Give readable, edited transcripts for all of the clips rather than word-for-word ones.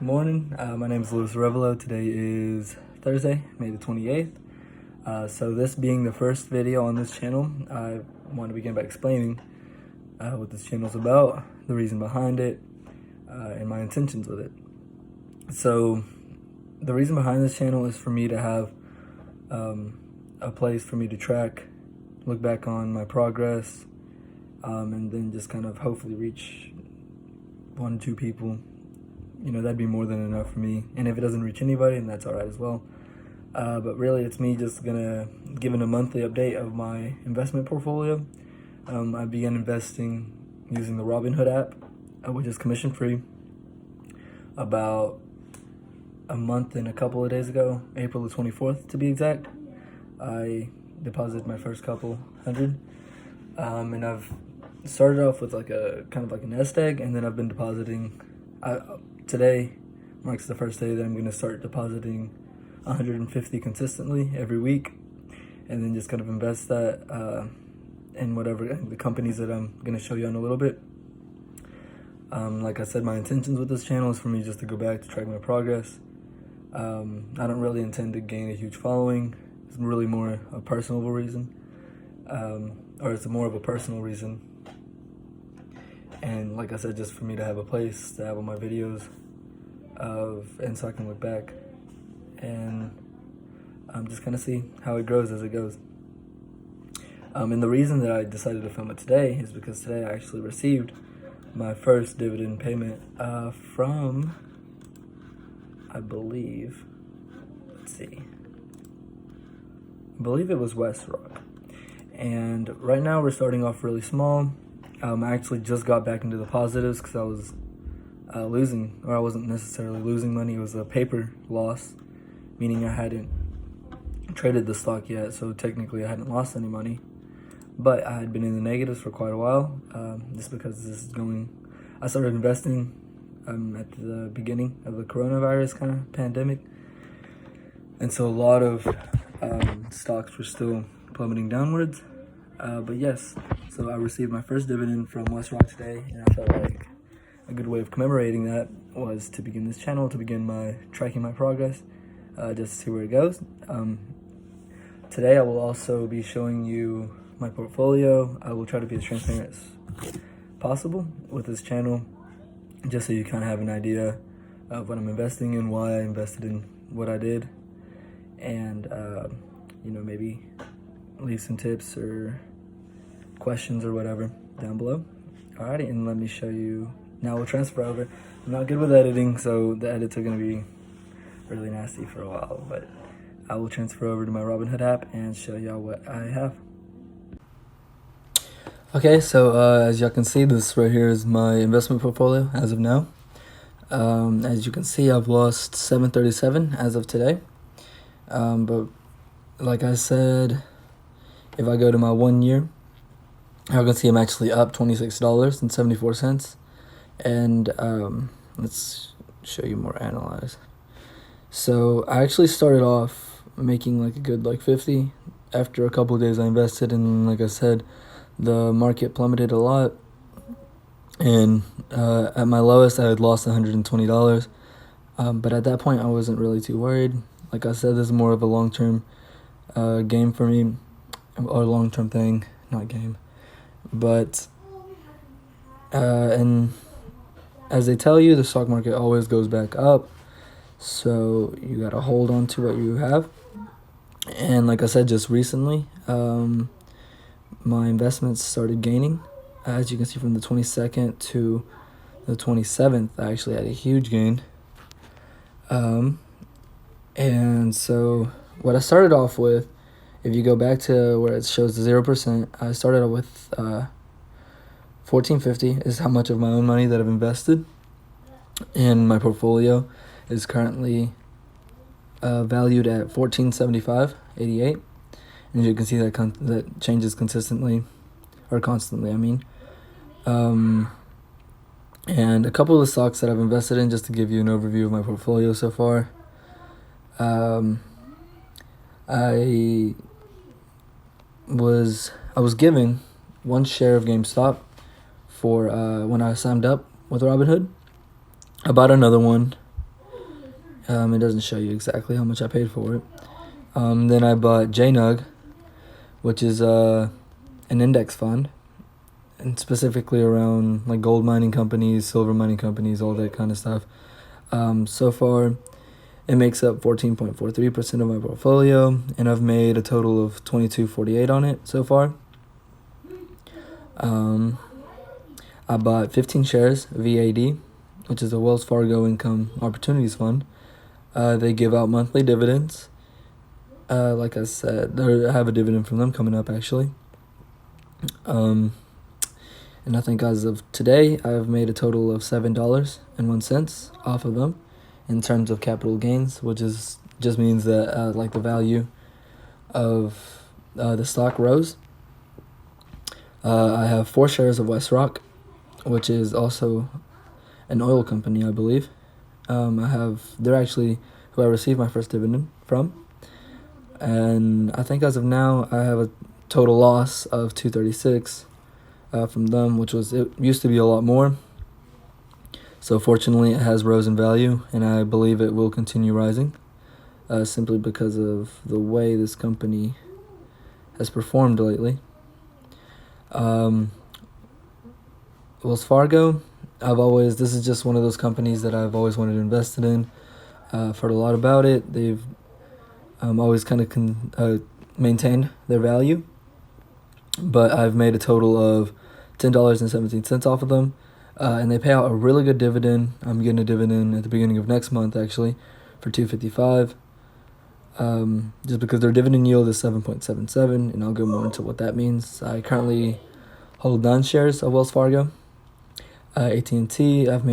Morning. My name is Louis Revelo. Today is Thursday, May the 28th. So this being the first video on this channel, I want to begin by explaining what this channel is about, the reason behind it, and my intentions with it. So the reason behind this channel is for me to have a place for me to track, look back on my progress, and then just kind of hopefully reach 1 or 2 people. You know, that'd be more than enough for me. And if it doesn't reach anybody, then that's all right as well. But really, it's me just gonna give a monthly update of my investment portfolio. I began investing using the Robinhood app, which is commission-free, about a month and a couple of days ago, April the 24th to be exact. I deposited my first couple hundred, and I've started off with like a kind of like a nest egg, and then I've been depositing. Today marks the first day that I'm going to start depositing 150 consistently every week, and then just kind of invest that in whatever the companies that I'm going to show you in a little bit. Like I said, my intentions with this channel is for me just to go back to track my progress. I don't really intend to gain a huge following. It's really more a personal reason, or it's more of a personal reason. And like I said, just for me to have a place to have all my videos and so I can look back and just kind of see how it grows as it goes. And the reason that I decided to film it today is because today I actually received my first dividend payment from, I believe it was West Rock. And right now we're starting off really small. I actually just got back into the positives because I was losing, or I wasn't necessarily losing money. It was a paper loss, meaning I hadn't traded the stock yet, so technically I hadn't lost any money. But I had been in the negatives for quite a while, just because I started investing at the beginning of the coronavirus kind of pandemic. And so a lot of stocks were still plummeting downwards. But yes, so I received my first dividend from West Rock today, and I felt like a good way of commemorating that was to begin this channel, to begin tracking my progress, just to see where it goes. Today I will also be showing you my portfolio. I will try to be as transparent as possible with this channel, just so you kind of have an idea of what I'm investing in, why I invested in what I did, and maybe leave some tips or questions or whatever down below. Alrighty, and let me show you. Now we'll transfer over. I'm not good with editing, so the edits are going to be really nasty for a while, but I will transfer over to my Robinhood app and show y'all what I have. Okay, so as y'all can see, this right here is my investment portfolio as of now. As you can see, I've lost $737 as of today, but like I said, if I go to my 1 year, I can see I'm actually up $26.74. And let's show you more analyze. So I actually started off making like a good 50. After a couple of days I invested, and like I said, the market plummeted a lot. And at my lowest I had lost $120. But at that point I wasn't really too worried. Like I said, this is more of a long-term game for me, or long-term thing, not game. But and as they tell you, the stock market always goes back up, so you gotta hold on to what you have. And like I said, just recently my investments started gaining. As you can see, from the 22nd to the 27th I actually had a huge gain. And so what I started off with, if you go back to where it shows the 0%, I started off with $14.50 is how much of my own money that I've invested, and my portfolio is currently valued at $14.75.88. And you can see that that changes consistently, or constantly, I mean. And a couple of the stocks that I've invested in, just to give you an overview of my portfolio so far. I was given 1 share of GameStop for when I signed up with Robinhood. I bought another one It doesn't show you exactly how much I paid for it. Then I bought JNUG, which is an index fund, and specifically around like gold mining companies, silver mining companies, all that kind of stuff. So far, it makes up 14.43% of my portfolio, and I've made a total of $22.48 on it so far. I bought 15 shares, VAD, which is a Wells Fargo Income Opportunities Fund. They give out monthly dividends. Like I said, I have a dividend from them coming up, actually. And I think as of today, I've made a total of $7.01 off of them in terms of capital gains, which is just means that like the value of the stock rose. I have 4 shares of WestRock, which is also an oil company, I believe. They're actually who I received my first dividend from. And I think as of now, I have a total loss of $236 from them, it used to be a lot more. So fortunately, it has rose in value, and I believe it will continue rising, simply because of the way this company has performed lately. Wells Fargo, this is just one of those companies that I've always wanted to invest in. I've heard a lot about it. They've always kind of maintained their value, but I've made a total of $10.17 off of them, and they pay out a really good dividend. I'm getting a dividend at the beginning of next month, actually, for $2.55. Just because their dividend yield is 7.77, and I'll go more into what that means. I currently hold 9 shares of Wells Fargo. AT&T, let's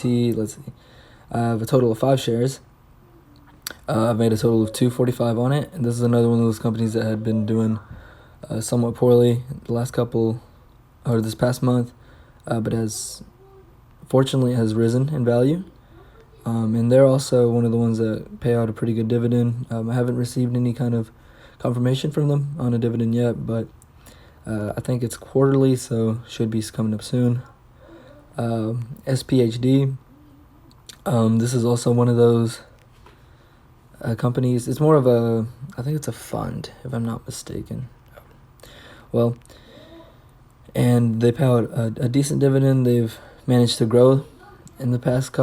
see, I have a total of 5 shares. I've made a total of $2.45 on it, and this is another one of those companies that had been doing somewhat poorly this past month, but fortunately has risen in value. And they're also one of the ones that pay out a pretty good dividend. I haven't received any kind of confirmation from them on a dividend yet, but I think it's quarterly, so should be coming up soon. SPHD, this is also one of those companies. It's more of I think it's a fund, if I'm not mistaken. Well, and they pay out a decent dividend. They've managed to grow in the past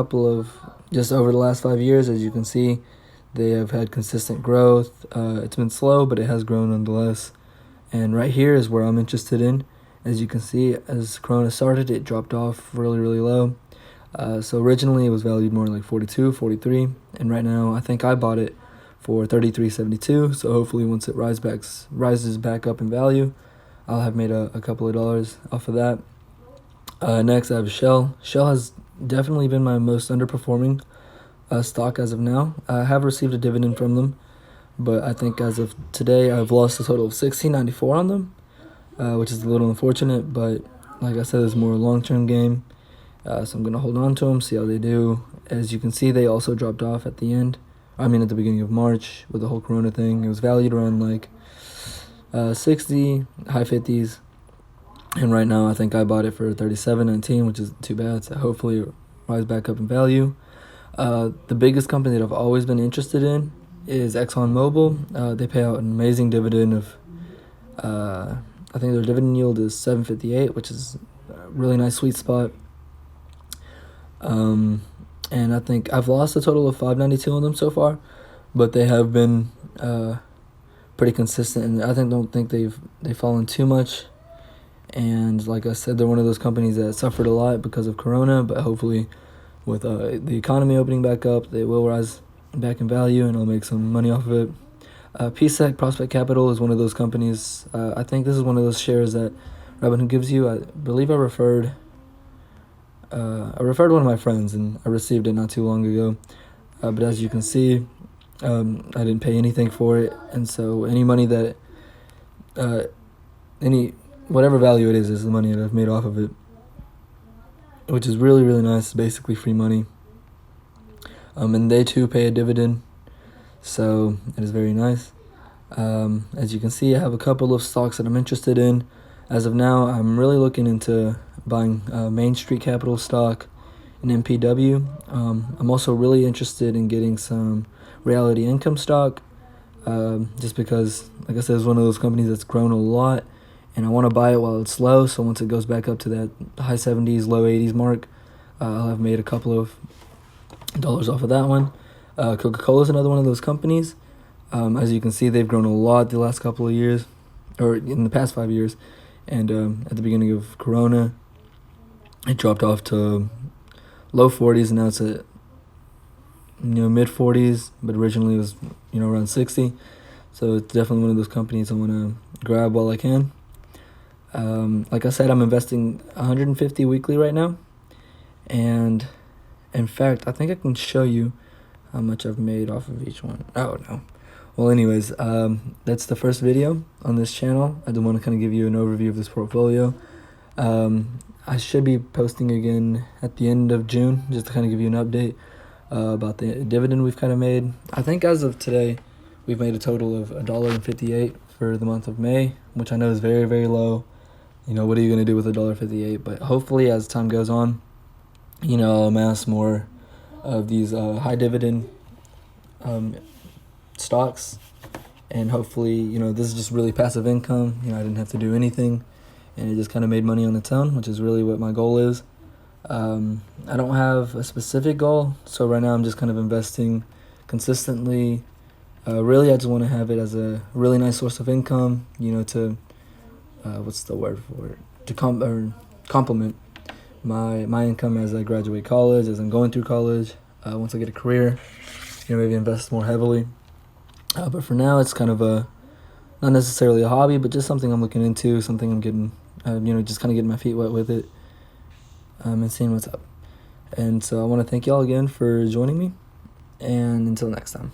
just over the last 5 years. As you can see, they have had consistent growth. It's been slow, but it has grown nonetheless. And right here is where I'm interested in. As you can see, as Corona started, it dropped off really, really low. So originally it was valued more like 42, 43, and right now I think I bought it for 33.72. So hopefully once it rises back up in value, I'll have made a couple of dollars off of that. Next I have Shell. Shell has definitely been my most underperforming stock as of now. I have received a dividend from them, but I think as of today I've lost a total of $16.94 on them, which is a little unfortunate, but like I said, it's more a long-term game. So I'm going to hold on to them, see how they do. As you can see, they also dropped off at the beginning of March with the whole Corona thing. It was valued around like 60, high 50s. And right now I think I bought it for $37.19, which isn't too bad. So hopefully it rise back up in value. The biggest company that I've always been interested in is ExxonMobil. They pay out an amazing dividend of, I think their dividend yield is 7.58, which is a really nice sweet spot. And I think I've lost a total of $5.92 on them so far, but they have been pretty consistent, and I don't think they've fallen too much. And like I said, they're one of those companies that suffered a lot because of Corona, but hopefully with the economy opening back up, they will rise back in value, and I'll make some money off of it. PSEC, Prospect Capital, is one of those companies. I think this is one of those shares that Robinhood gives you. I believe I referred one of my friends, and I received it not too long ago. But as you can see, I didn't pay anything for it, and so any money that, whatever value it is the money that I've made off of it, which is really, really nice. It's basically free money. And they too pay a dividend, so it is very nice. As you can see, I have a couple of stocks that I'm interested in. As of now, I'm really looking into buying Main Street Capital stock an MPW. I'm also really interested in getting some reality income stock, just because, like I said, it's one of those companies that's grown a lot, and I want to buy it while it's low. So once it goes back up to that high 70s, low 80s mark, I'll have made a couple of dollars off of that one. Coca-Cola is another one of those companies. As you can see, they've grown a lot the last couple of years, or in the past 5 years. And at the beginning of Corona, it dropped off to low 40s, and now it's at mid 40s. But originally it was around 60. So it's definitely one of those companies I want to grab while I can. Like I said, I'm investing $150 weekly right now, and in fact, I think I can show you how much I've made off of each one. Oh, no. Well, anyways, that's the first video on this channel. I do want to kind of give you an overview of this portfolio. I should be posting again at the end of June, just to kind of give you an update about the dividend we've kind of made. I think as of today, we've made a total of $1.58 for the month of May, which I know is very, very low. What are you going to do with $1.58? But hopefully, as time goes on, I'll amass more of these high dividend stocks, and hopefully, this is just really passive income. I didn't have to do anything, and it just kind of made money on its own, which is really what my goal is. I don't have a specific goal, so right now I'm just kind of investing consistently. Really, I just want to have it as a really nice source of income, to what's the word for it? To complement my income as I graduate college, as I'm going through college. Once I get a career, maybe invest more heavily. But for now, it's kind of not necessarily a hobby, but just something I'm looking into, something I'm getting, just kind of getting my feet wet with it, and seeing what's up. And so I want to thank y'all again for joining me, and until next time.